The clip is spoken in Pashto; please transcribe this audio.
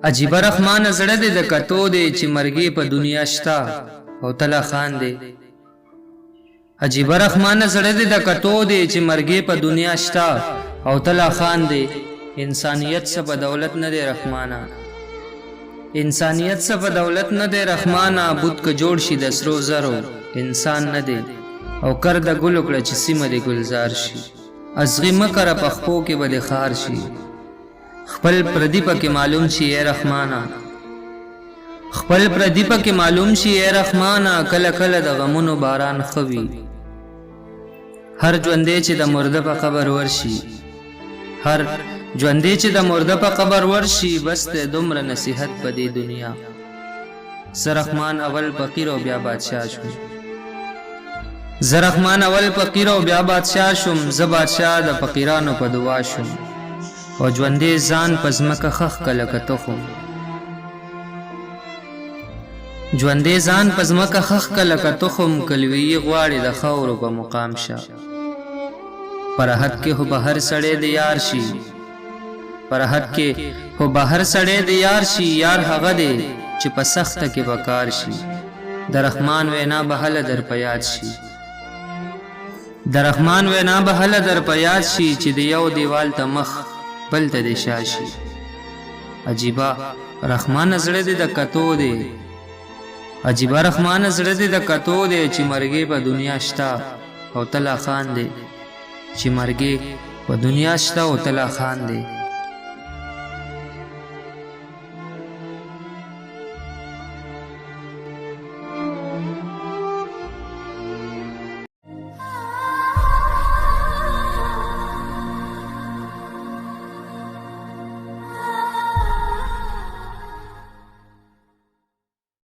عجیب رحمان زړه دې د کتو دی چې مرګي په دنیا شتا او تلا خان دی. عجیب رحمان زړه دې د کتو دی چې مرګي په دنیا شتا او تلا خان دی. انسانیت څه په دولت نه دی رحمانا، انسانیت څه په دولت نه دی رحمانا. بوت که جوړ شي د سرو زرو انسان نه دی، او کر د ګلو کړه چې سیمه دې گلزار شي. ازغي مکره پخپو کې به دې خار شي، خپل پردی پکې معلوم شي اے رحمانا، خپل پردی پکې معلوم شي اے رحمانا. کله کله د غمونو باران خوي، هر ژوندې چې د مرده په قبر ورشي، هر ژوندې چې د مرده په قبر ورشي. بس ته دومره نصیحت په دې دنیا. زرحمان اول فقیر او بیا بادشاہ شوم، زرحمان اول فقیر او بیا بادشاہ شوم. زه بادشاہ د فقیرانو په دعا شوم، او ژوندې ځان په ځمکه خښ کړه لکه تخم، ژوندې ځان په ځمکه خښ کړه لکه تخم. کلویي غواړي د خاورو په مقام شه، فرحت کې خو به هر سړی د یار شي، فرحت کې خو به هر سړی د یار شي. یار هغه دی چې په سخته کې به کار شي، د رحمان وینا به هله در په یاد شي، د رحمان وینا به هله در په یاد شي. چې د یو دیوال ته مخ بل ته دې شاشي. عجیبه رحمان زړه دې د کتو دی، عجیبه رحمان زړه دې د کتو دی چې مرګي په دنیا شتا او تلا خان دی، چې مرګي په دنیا شتا او تلا خان دی.